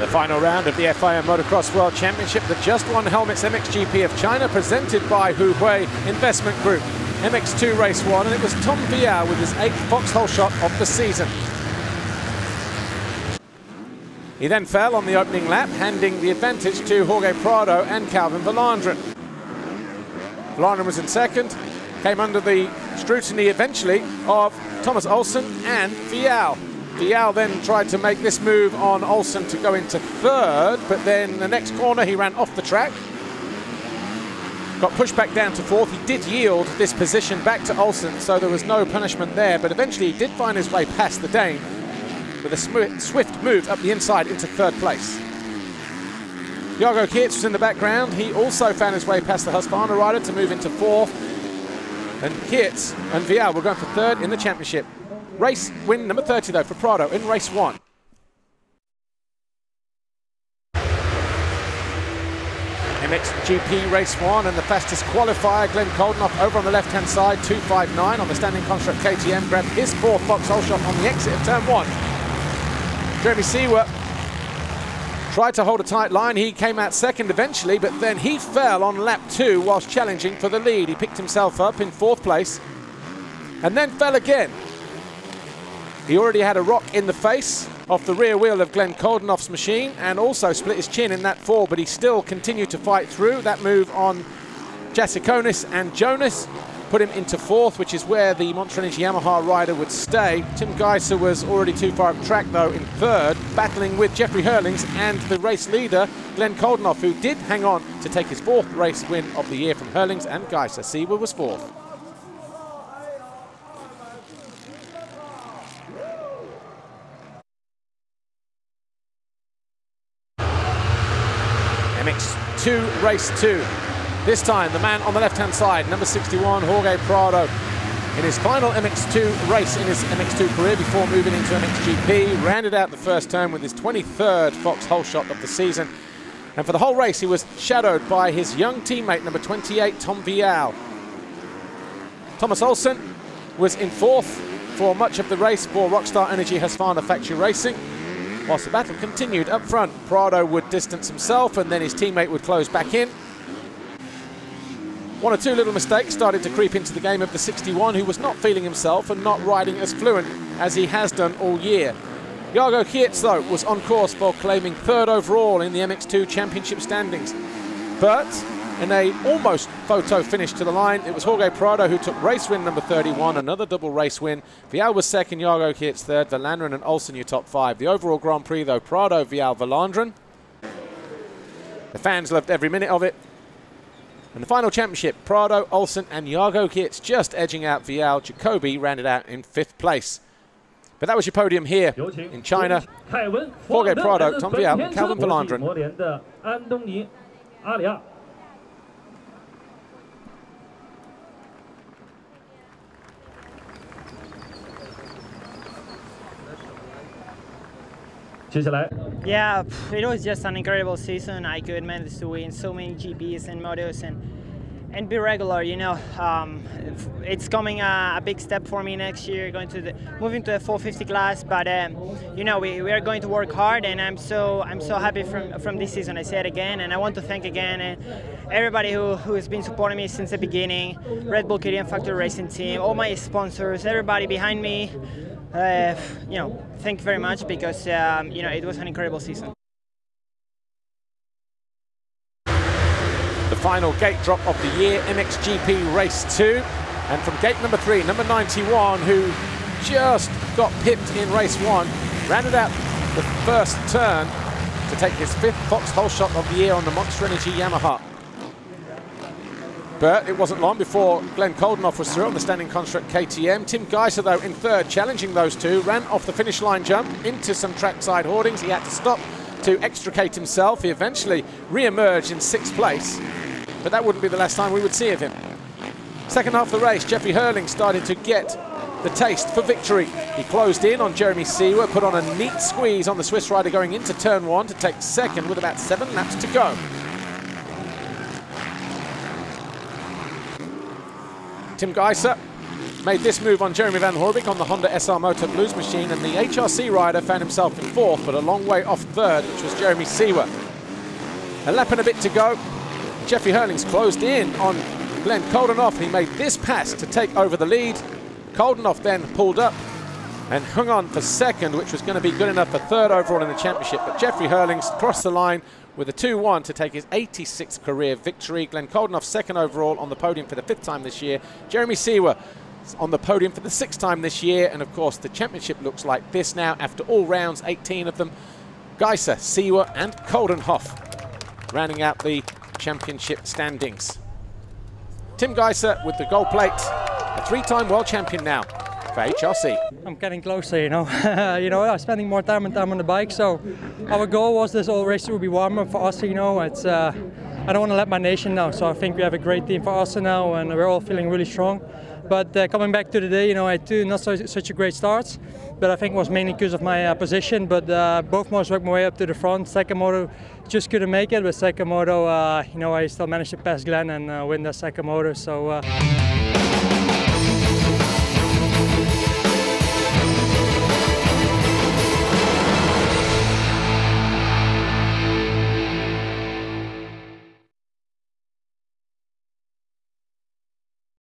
The final round of the FIM Motocross World Championship, the Just One Helmets MXGP of China, presented by Huhui Investment Group. MX2 Race 1, and it was Tom Vial with his 8th foxhole shot of the season. He then fell on the opening lap, handing the advantage to Jorge Prado and Calvin Valandren. Valandren was in second, came under the scrutiny eventually of Thomas Olsen and Vial. Vial then tried to make this move on Olsen to go into third, but then the next corner he ran off the track. Got pushed back down to fourth. He did yield this position back to Olsen, so there was no punishment there, but eventually he did find his way past the Dane with a swift move up the inside into third place. Jago Geerts was in the background. He also found his way past the Husqvarna rider to move into fourth. And Geerts and Vial were going for third in the championship. Race win number 30 though for Prado in race 1. MXGP race 1, and the fastest qualifier, Glenn Koldenoff, over on the left-hand side, 2:59 on the standing construct KTM, grabbed his 4th foxhole shot on the exit of turn 1. Jeremy Seewer tried to hold a tight line. He came out second eventually, but then he fell on lap 2 whilst challenging for the lead. He picked himself up in 4th place and then fell again. He already had a rock in the face off the rear wheel of Glenn Koldenoff's machine and also split his chin in that fall, but he still continued to fight through. That move on Jasikonis and Jonas put him into 4th, which is where the Monster Energy Yamaha rider would stay. Tim Geiser was already too far up track though in 3rd, battling with Jeffrey Hurlings and the race leader Glenn Koldenoff, who did hang on to take his 4th race win of the year from Hurlings and Geiser. Seewer was 4th. MX2 race 2. This time the man on the left-hand side, number 61, Jorge Prado, in his final MX2 race in his MX2 career before moving into MXGP, rounded out the first turn with his 23rd foxhole shot of the season. And for the whole race, he was shadowed by his young teammate, number 28, Tom Vial. Thomas Olsen was in 4th for much of the race for Rockstar Energy Husqvarna Factory Racing. Whilst the battle continued up front, Prado would distance himself and then his teammate would close back in. One or two little mistakes started to creep into the game of the 61, who was not feeling himself and not riding as fluent as he has done all year. Jago Geerts, though, was on course for claiming 3rd overall in the MX2 Championship standings. But in a almost photo finish to the line, it was Jorge Prado who took race win number 31, another double race win. Vial was 2nd, Jago Geerts 3rd, Valandren and Olsen your top 5. The overall Grand Prix, though, Prado, Vial, Valandren. The fans loved every minute of it. And the final championship, Prado, Olsen and Jago Geerts just edging out Vial. Jacoby rounded out in 5th place. But that was your podium here in China. Jorge Prado, Tom Vial and Calvin Valandren. Yeah, it was just an incredible season. I could manage to win so many GPs and motos and be regular, you know. It's coming a big step for me next year, moving to the 450 class, but you know, we are going to work hard, and I'm so happy from this season. I say it again, and I want to thank again everybody who has been supporting me since the beginning, Red Bull KTM Factory Racing Team, all my sponsors, everybody behind me. You know, thank you very much, because you know, it was an incredible season. The final gate drop of the year, MXGP race 2, and from gate number 3, number 91, who just got pipped in race 1, rounded out the first turn to take his 5th foxhole shot of the year on the Monster Energy Yamaha. But it wasn't long before Glenn Koldenoff was through on the standing construct KTM. Tim Geiser, though, in 3rd, challenging those two, ran off the finish line jump into some trackside hoardings. He had to stop to extricate himself. He eventually re-emerged in 6th place, but that wouldn't be the last time we would see of him. Second half of the race, Jeffrey Hurling started to get the taste for victory. He closed in on Jeremy Seewer, put on a neat squeeze on the Swiss rider going into turn 1 to take 2nd with about 7 laps to go. Tim Geiser made this move on Jeremy Van Horbeke on the Honda SR Moto Blues machine, and the HRC rider found himself in fourth, but a long way off third, which was Jeremy Seewer. A lap and a bit to go. Jeffrey Hurlings closed in on Glenn Koldenoff. He made this pass to take over the lead. Koldenoff then pulled up and hung on for second, which was going to be good enough for third overall in the championship. But Jeffrey Hurlings crossed the line with a 2-1 to take his 86th career victory. Glenn Koldenoff second overall on the podium for the 5th time this year. Jeremy Seewer on the podium for the 6th time this year. And of course, the championship looks like this now after all rounds, 18 of them. Geiser, Seewer and Koldenoff rounding out the championship standings. Tim Geiser with the gold plate, a 3-time world champion now for HRC. I'm getting closer, you know. I'm spending more time on the bike, so our goal was this whole race to be warmer for us, you know. It's I don't want to let my nation down, so I think we have a great team for us now, and we're all feeling really strong. But coming back to the day, you know, I had two not such a great starts, but I think it was mainly because of my position. But both motos worked my way up to the front. Second moto just couldn't make it, but second moto, you know, I still managed to pass Glenn and win the second moto. So.